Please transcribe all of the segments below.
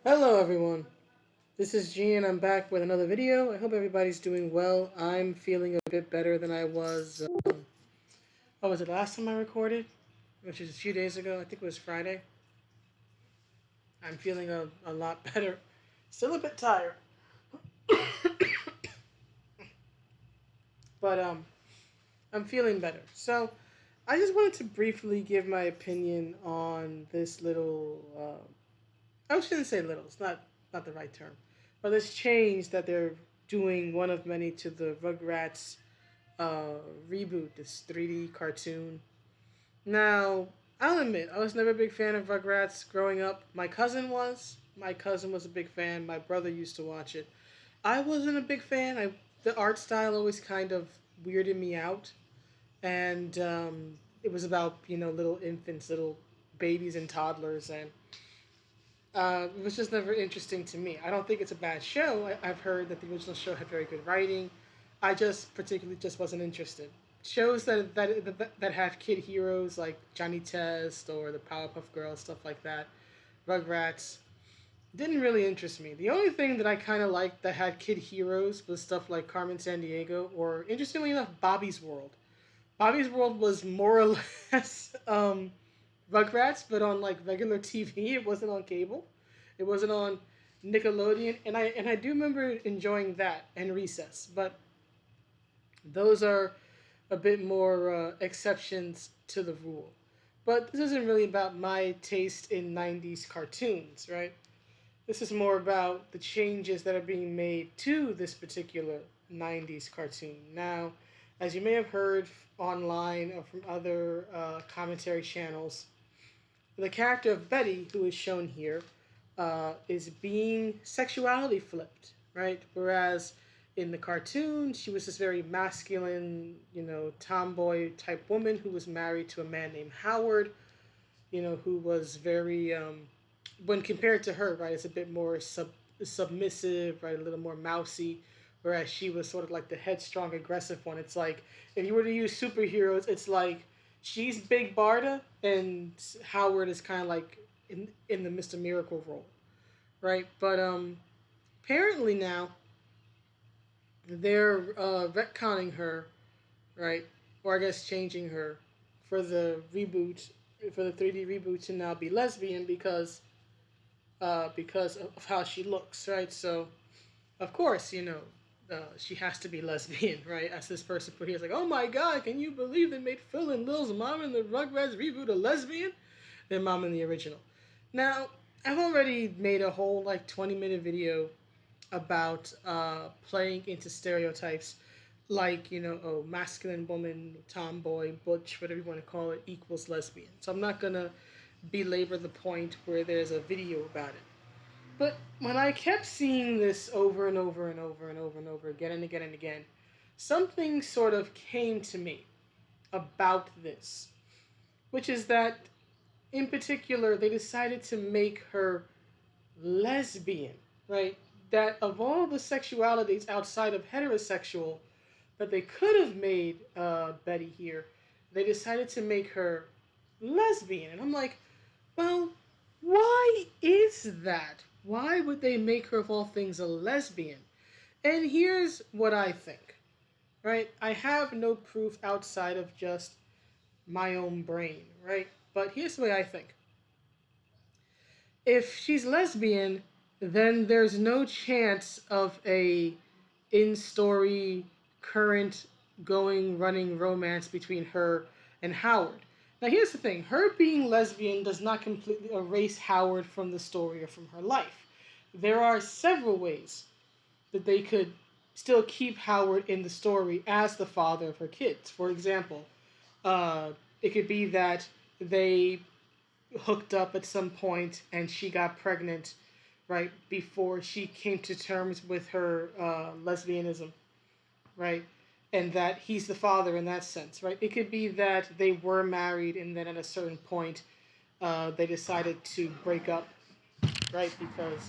Hello everyone, this is G and I'm back with another video. I hope everybody's doing well. I'm feeling a bit better than I was, what was it, last time I recorded? Which is a few days ago, I think it was Friday. I'm feeling a lot better. Still a bit tired. But I'm feeling better. So I just wanted to briefly give my opinion on this little, I shouldn't say little, it's not the right term. But this change that they're doing one of many to the Rugrats uh, reboot, this 3D cartoon. Now, I'll admit, I was never a big fan of Rugrats growing up. My cousin was. My cousin was a big fan. My brother used to watch it. I wasn't a big fan. The art style always kind of weirded me out, and it was about little infants, little babies and toddlers, and it was just never interesting to me. I don't think it's a bad show. I've heard that the original show had very good writing. I just particularly just wasn't interested. Shows that have kid heroes like Johnny Test or the Powerpuff Girls, stuff like that, Rugrats, didn't really interest me. The only thing that I kind of liked that had kid heroes was stuff like Carmen Sandiego or, interestingly enough, Bobby's World. Bobby's World was more or less Rugrats, but on like regular TV. It wasn't on cable. It wasn't on Nickelodeon, and I do remember enjoying that and Recess. But those are a bit more exceptions to the rule. But this isn't really about my taste in '90s cartoons, right? This is more about the changes that are being made to this particular '90s cartoon. Now, as you may have heard online or from other commentary channels, the character of Betty, who is shown here, is being sexuality flipped, right? Whereas in the cartoon, she was this very masculine, tomboy type woman who was married to a man named Howard, who was very, when compared to her, right, it's a bit more submissive, right, a little more mousy. Whereas she was sort of like the headstrong, aggressive one. It's like if you were to use superheroes, it's like she's Big Barda and Howard is kind of like in the Mr. Miracle role, right? But apparently now they're retconning her, right? Or I guess changing her for the reboot, for the 3D reboot to now be lesbian because of how she looks, right? So of course, she has to be lesbian, right? As this person put here, it's like, oh my god, can you believe they made Phil and Lil's mom in the Rugrats reboot a lesbian? Their mom in the original. Now, I've already made a whole like 20-minute video about playing into stereotypes like, oh, masculine woman, tomboy, butch, whatever you want to call it, equals lesbian. So I'm not going to belabor the point where there's a video about it. But when I kept seeing this over and over and over and over and over again and again and again, something sort of came to me about this, which is that in particular they decided to make her lesbian, right? That of all the sexualities outside of heterosexual that they could have made Betty here, they decided to make her lesbian. And I'm like, well, why is that? Why would they make her, of all things, a lesbian? And here's what I think, right? I have no proof outside of just my own brain, right? But here's the way I think. If she's lesbian, then there's no chance of a in-story, current, going, running romance between her and Howard. Now, here's the thing. Her being lesbian does not completely erase Howard from the story or from her life. There are several ways that they could still keep Howard in the story as the father of her kids. For example, uh, it could be that they hooked up at some point and she got pregnant right before she came to terms with her lesbianism, right? And that he's the father in that sense, right? It could be that they were married and then at a certain point they decided to break up, right? Because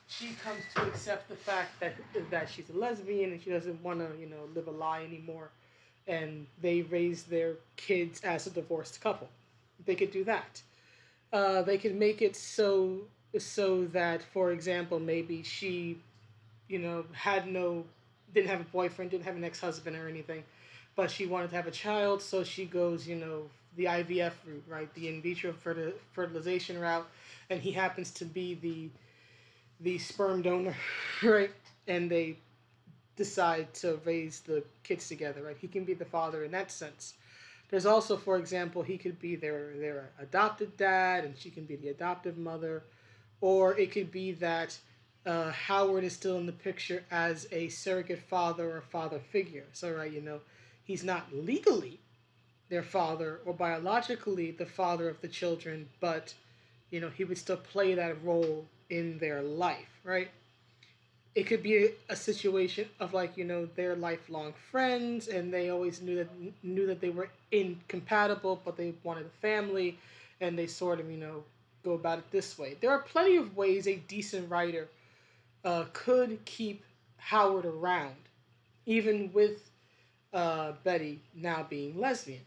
she comes to accept the fact that she's a lesbian and she doesn't want to, live a lie anymore. And they raise their kids as a divorced couple. They could do that. They could make it so so that, for example, maybe she, had no, didn't have a boyfriend, didn't have an ex-husband or anything, but she wanted to have a child, so she goes, the IVF route, right, the in vitro fertilization route, and he happens to be the sperm donor, right, and they decide to raise the kids together, right? He can be the father in that sense. There's also, for example, he could be their adopted dad, and she can be the adoptive mother, or it could be that Howard is still in the picture as a surrogate father or father figure. So, right, he's not legally their father or biologically the father of the children, but he would still play that role in their life, right? It could be a situation of, like, they're lifelong friends and they always knew that they were incompatible, but they wanted a family, and they sort of go about it this way. There are plenty of ways a decent writer could keep Howard around, even with Betty now being lesbian.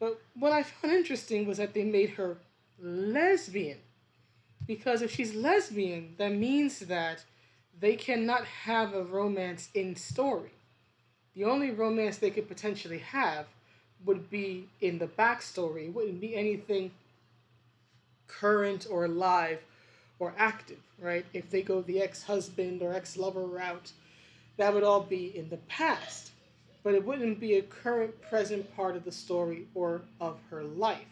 But what I found interesting was that they made her lesbian, because if she's lesbian, that means that they cannot have a romance in story. The only romance they could potentially have would be in the backstory. It wouldn't be anything current or live or active, right? If they go the ex-husband or ex-lover route, that would all be in the past. But it wouldn't be a current, present part of the story or of her life.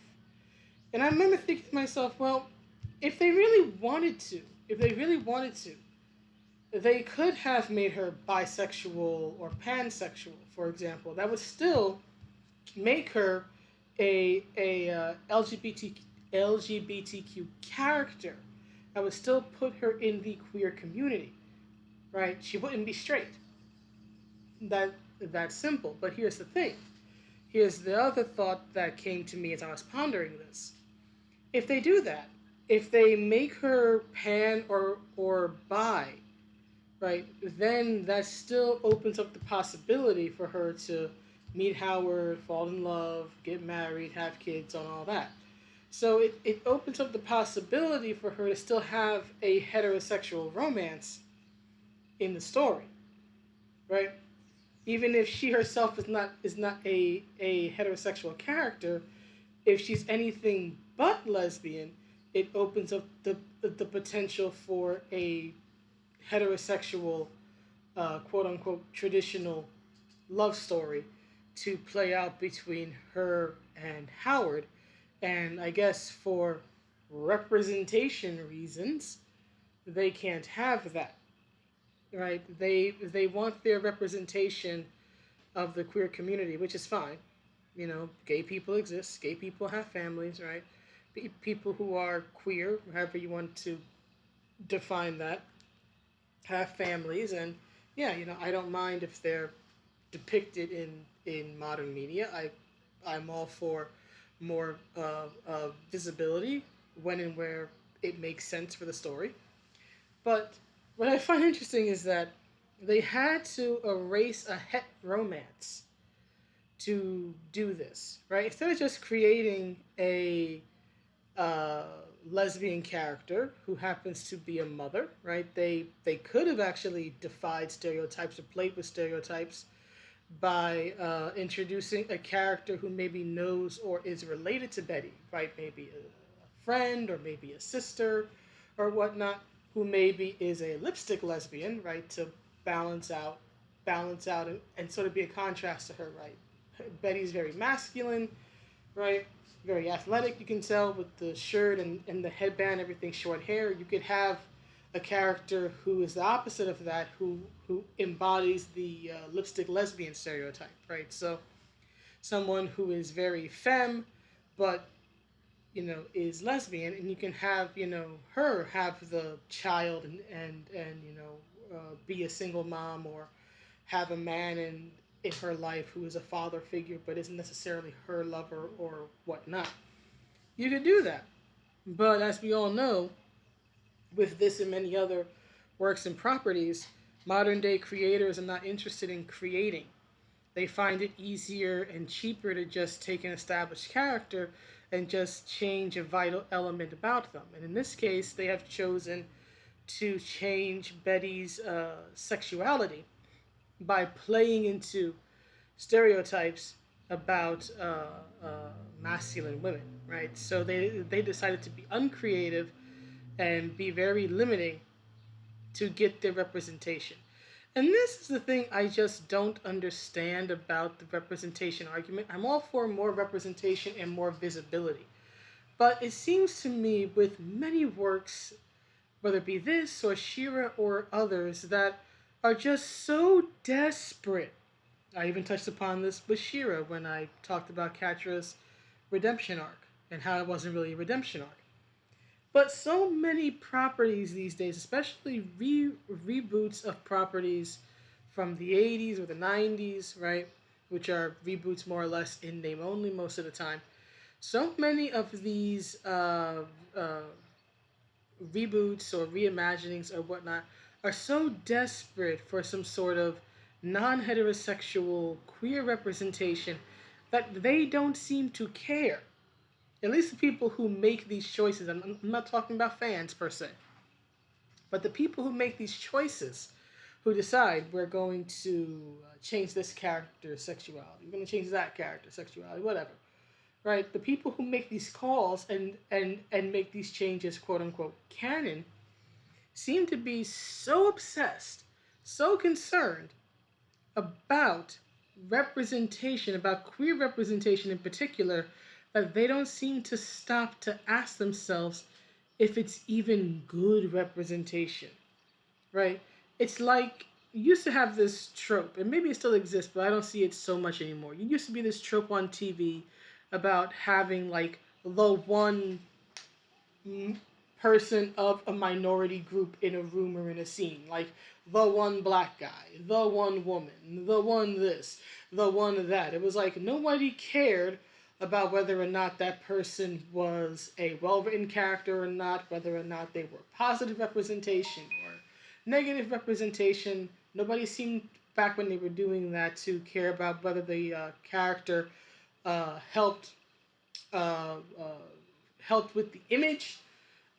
And I remember thinking to myself, well, if they really wanted to, if they really wanted to, they could have made her bisexual or pansexual, for example. That would still make her a LGBTQ character. That would still put her in the queer community, right? She wouldn't be straight. That that's simple. But here's the thing. Here's the other thought that came to me as I was pondering this. If they do that, if they make her pan or bi, right, then that still opens up the possibility for her to meet Howard, fall in love, get married, have kids, and all that. So it opens up the possibility for her to still have a heterosexual romance in the story, right? Even if she herself is not a heterosexual character, if she's anything but lesbian, it opens up the potential for a heterosexual, quote unquote, traditional love story to play out between her and Howard. And I guess for representation reasons, they can't have that, right? They want their representation of the queer community, which is fine. Gay people exist. Gay people have families, right? People who are queer, however you want to define that, have families, and yeah, I don't mind if they're depicted in modern media. I'm all for more visibility when and where it makes sense for the story. But what I find interesting is that they had to erase a het romance to do this, right? Instead of just creating a uh, lesbian character who happens to be a mother, right? They could have actually defied stereotypes or played with stereotypes by introducing a character who maybe knows or is related to Betty, right? Maybe a friend or maybe a sister or whatnot, who maybe is a lipstick lesbian, right? To balance out, and sort of be a contrast to her, right? Betty's very masculine, right? Very athletic, you can tell, with the shirt and the headband, everything short hair. You could have a character who is the opposite of that, who embodies the lipstick lesbian stereotype, right? So someone who is very femme, but is lesbian, and you can have her have the child and be a single mom, or have a man in her life who is a father figure but isn't necessarily her lover or whatnot. You could do that. But as we all know, with this and many other works and properties, modern day creators are not interested in creating. They find it easier and cheaper to just take an established character and just change a vital element about them. And in this case, they have chosen to change Betty's sexuality by playing into stereotypes about masculine women, right? So they decided to be uncreative and be very limiting to get their representation. And this is the thing I just don't understand about the representation argument. I'm all for more representation and more visibility. But it seems to me with many works, whether it be this or Shira or others, that are just so desperate. I even touched upon this with Shira when I talked about Katra's redemption arc and how it wasn't really a redemption arc. But so many properties these days, especially reboots of properties from the 80s or the 90s, right? Which are reboots more or less in name only most of the time. So many of these reboots or reimaginings or whatnot are so desperate for some sort of non heterosexual queer representation that they don't seem to care. At least the people who make these choices, I'm not talking about fans per se, but the people who make these choices, who decide we're going to change this character's sexuality, we're going to change that character's sexuality, whatever, right? The people who make these calls and make these changes, quote unquote, canon, seem to be so obsessed, so concerned about representation, about queer representation in particular, that they don't seem to stop to ask themselves if it's even good representation, right? It's like you used to have this trope, and maybe it still exists, but I don't see it so much anymore. You used to be this trope on TV about having like the one person of a minority group in a room or in a scene. Like the one black guy, the one woman, the one this, the one that. It was like nobody cared about whether or not that person was a well-written character or not, whether or not they were positive representation or negative representation. Nobody seemed, back when they were doing that, to care about whether the character helped uh, uh, helped with the image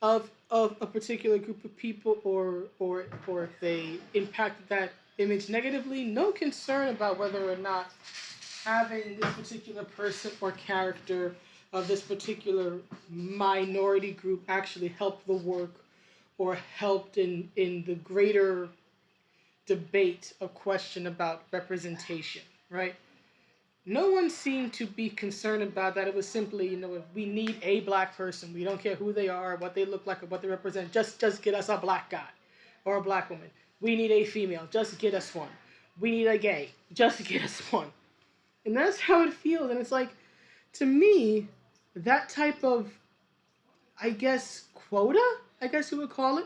of a particular group of people, or if they impacted that image negatively. No concern about whether or not having this particular person or character of this particular minority group actually helped the work or helped in the greater debate or question about representation, right? No one seemed to be concerned about that. It was simply, if we need a black person, we don't care who they are, what they look like, or what they represent. Just get us a black guy or a black woman. We need a female. Just get us one. We need a gay. Just get us one. And that's how it feels. And it's like, to me, that type of, I guess, quota, I guess you would call it,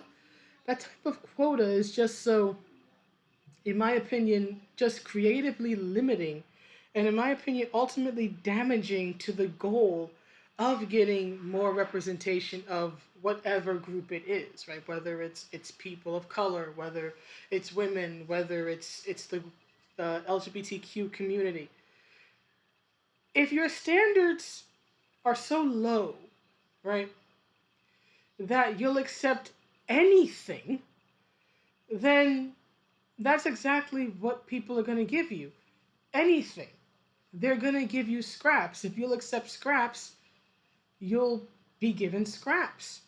that type of quota is just so, in my opinion, just creatively limiting, and in my opinion, ultimately damaging to the goal of getting more representation of whatever group it is, right? Whether it's people of color, whether it's women, whether it's the LGBTQ community. If your standards are so low, right, that you'll accept anything, then that's exactly what people are going to give you. Anything. They're going to give you scraps. If you'll accept scraps, you'll be given scraps.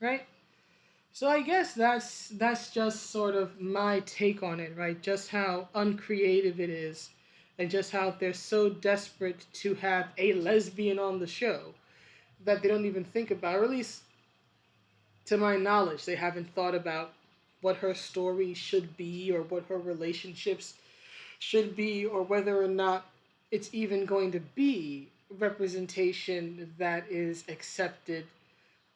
Right? So I guess that's just sort of my take on it, right? Just how uncreative it is, and just how they're so desperate to have a lesbian on the show that they don't even think about, or at least to my knowledge, they haven't thought about what her story should be or what her relationships should be, or whether or not it's even going to be representation that is accepted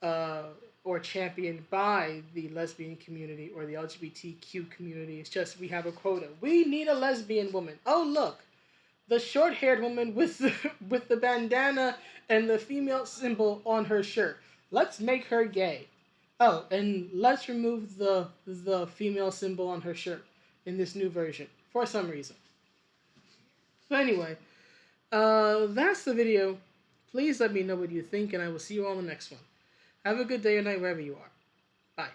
uh, or championed by the lesbian community or the LGBTQ community. It's just we have a quota. We need a lesbian woman. Oh, look, the short-haired woman with with the bandana and the female symbol on her shirt. Let's make her gay. Oh, and let's remove the female symbol on her shirt in this new version for some reason. So anyway, that's the video. Please let me know what you think, and I will see you all in the next one. Have a good day or night wherever you are. Bye.